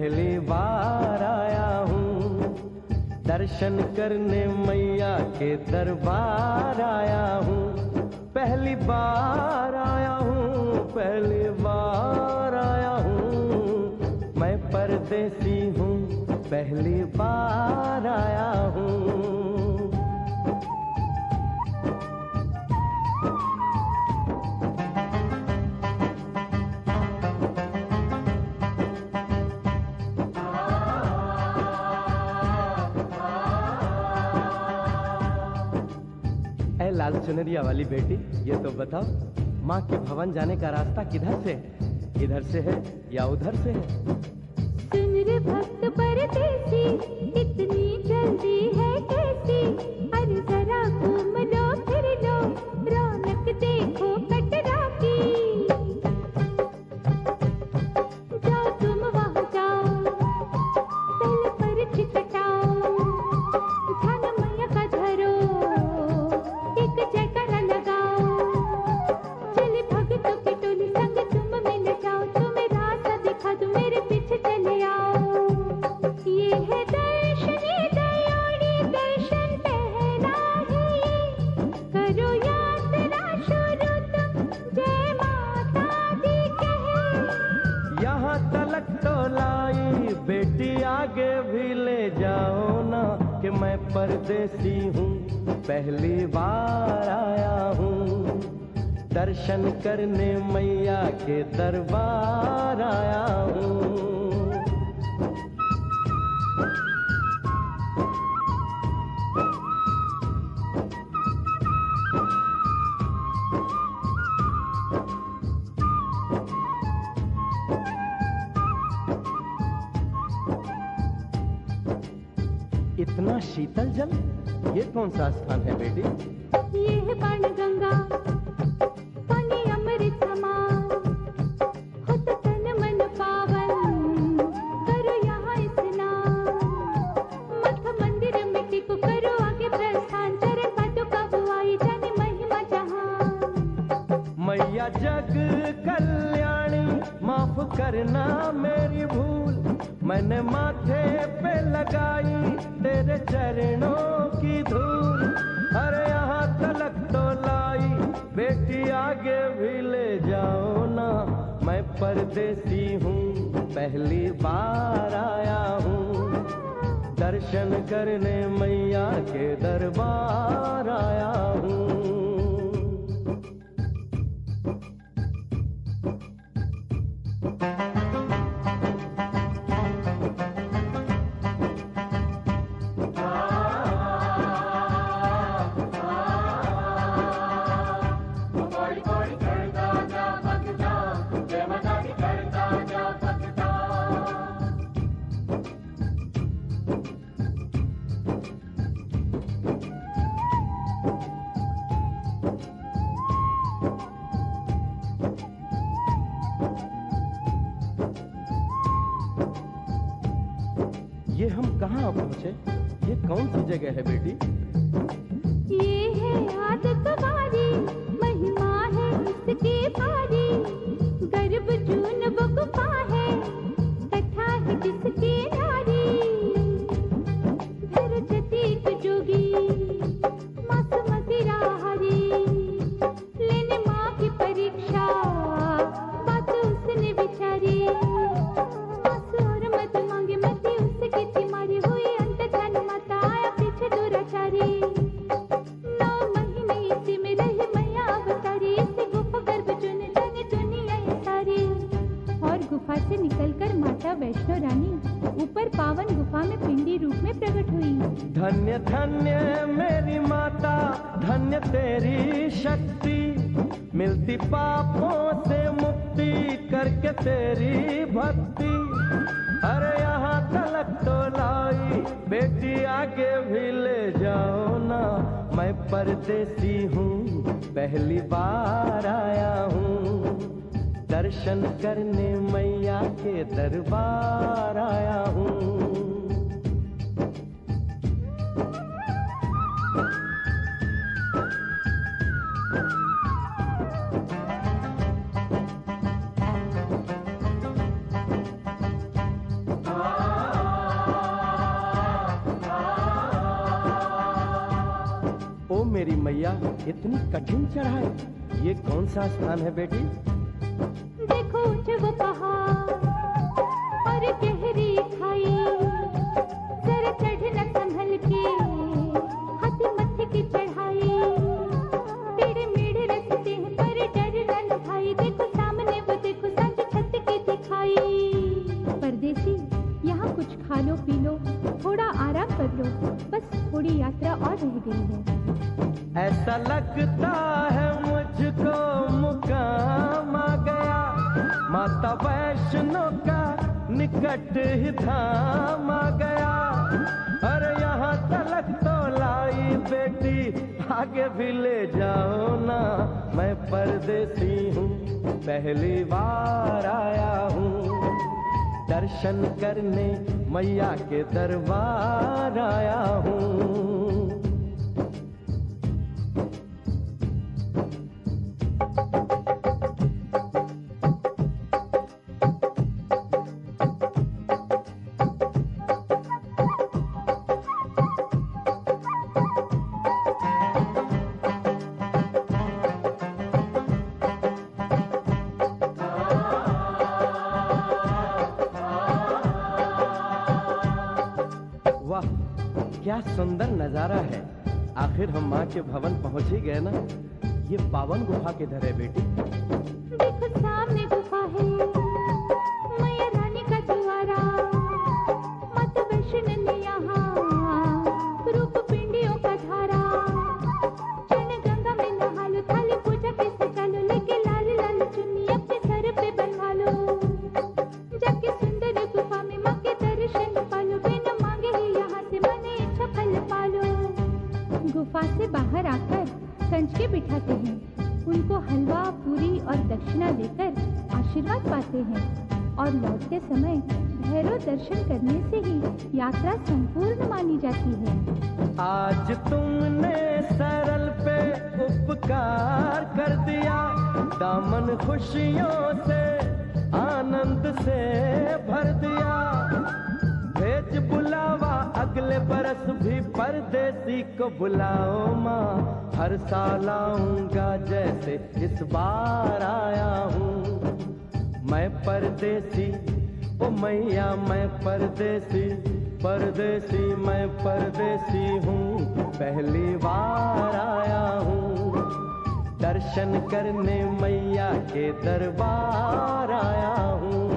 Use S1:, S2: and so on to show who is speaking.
S1: पहली बार आया हूँ, दर्शन करने मैया के दरबार आया हूँ। पहली बार आया हूँ, पहली बार आया हूँ, मैं परदेसी हूँ, पहली बार आया हूँ। लाल चुनरिया वाली बेटी, ये तो बताओ, माँ के भवन जाने का रास्ता किधर से है? इधर से है या उधर से है?
S2: सुन रे भक्त परदेसी, इतनी जल्दी है कैसी? अरे जरा घूम लो फिर लो, रौनक देखो कटरा की। जाओ तुम वहाँ जाओ, पहले पर्ची कटाओ, ध्यान मैया का धरो, एक जयकारा लगाओ, चले भक्तों की टोली संग तुम मिल जाओ, तुम्हें रास्ता दिखा दूं, मेरे पीछे चले आओ। ये है दर्शनी दयाड़ी दर्शन पहला है ये, करो यात्रा शुरू तुम, जय माता दी कहे।
S1: यहाँ तलक तो लाई बेटी, आगे भी ले जाओ ना, कि मैं परदेसी हूँ, पहली बार आया हूँ, दर्शन करने मैया के दरबार आया हूँ। इतना शीतल जल, ये कौन सा स्थान है बेटी?
S2: ये है बाण गंगा, पानी अमृत समान, हो तो तन मन पावन, करो यहाँ स्नान। मठ मंदिर में टिको, करो आगे प्रस्थान, चरण पादुका बुआई, जाने महिमा जहान।
S1: मैया जग कल्याणी, माफ करना मेरी भूल, मैंने माथे पे लगाई तेरे चरणों की धूल। अरे यहाँ तलक तो लाई बेटी, आगे भी ले जाओ ना, मैं परदेसी हूँ, पहली बार आया हूँ, दर्शन करने मैया के दरबार आया हूँ। ये हम कहाँ पहुँचे? ये कौन सी जगह है बेटी?
S2: ये है आदत वारी, महिमा है इसकी भारी, गर्भ जून वो गुफा है, कथा है जिसकी नारी। धर जतीक जोगी, मासुमती राहरी, लेने माँ की परीक्षा, बात उसने विचारी। मासु और मत मांगे मती उसकी तिमारी, हुई अंत धन माता, आया पीछे दुराचारी। 9 महीने इसी में रही मैया अवतारी, इसी गुफा गर्भ चुन जाने दुनिया ये सारी। और गुफा से निकलकर माता वैष्णो रानी ऊपर पावन गुफा में पिंडी रूप में प्रकट हुई।
S1: धन्य धन्य मेरी माता, धन्य तेरी शक्ति, मिलती पापों से मुक्ति करके तेरी भक्ति। अरे यहाँ तलक तो लाई बेटी, आगे भी ले जाओ ना, मैं परदेसी हूँ, पहली बार आया हूँ, दर्शन करने मैया के दरबार आया हूँ। मेरी मैया, इतनी कठिन चढ़ाई, ये कौन सा स्थान है बेटी?
S2: देखो ऊंचे वो पहाड़ और गहरी खाई, जरा चढ़ना संभल के, हाथी मत्थे की चढ़ाई, टेढ़े मेढ़े रास्ते हैं पर डरना न भाई, देखो सामने वो देखो सांझ छत की दिखाई। परदेसी यहाँ कुछ खा लो पी लो, थोड़ा आराम कर लो, बस थोड़ी यात्रा और रह गई है।
S1: ऐसा लगता है मुझको मुकाम आ गया, माता वैष्णो का निकट ही धाम आ गया। अरे यहाँ तलक तो लाई बेटी, आगे भी ले जाओ ना, मैं परदेसी हूँ, पहली बार आया हूँ, दर्शन करने मैया के दरबार आया हूँ। वाह, क्या सुंदर नजारा है। आखिर हम माँ के भवन पहुंच ही गए ना। ये पावन गुफा किधर है बेटी?
S2: देखो सामने गुफा है, मैया रानी का द्वारा, माता वैष्णो ने यहाँ रूप पिंडियों का धारा, चरण गंगा में नहा लो, थाली पूजा के सजा लो, लेके लाल लाल चुन्नी अपने सर पे बनवा लो, जाके सुंदर गुफा में माँ के दर्शन पालो, बिना मांगे ही यहाँ से मन इच्छा फल पालो। गुफा से बाहर आकर कंचके बिठाते हैं, उनको हलवा पूरी और दक्षिणा देकर आशीर्वाद पाते हैं, और लौटते समय भैरव दर्शन करने से ही यात्रा संपूर्ण मानी जाती है।
S1: आज तुमने सरल पे उपकार कर दिया, दामन खुशियों से आनंद से भर दिया, भेज बुलावा अगले बरस भी परदेसी को बुलाओ माँ, हर साल आऊंगा जैसे इस बार आया हूँ। मैं परदेसी ओ मैया, मैं परदेसी, परदेसी मैं परदेसी हूँ, पहली बार आया हूँ, दर्शन करने मैया के दरबार आया हूँ।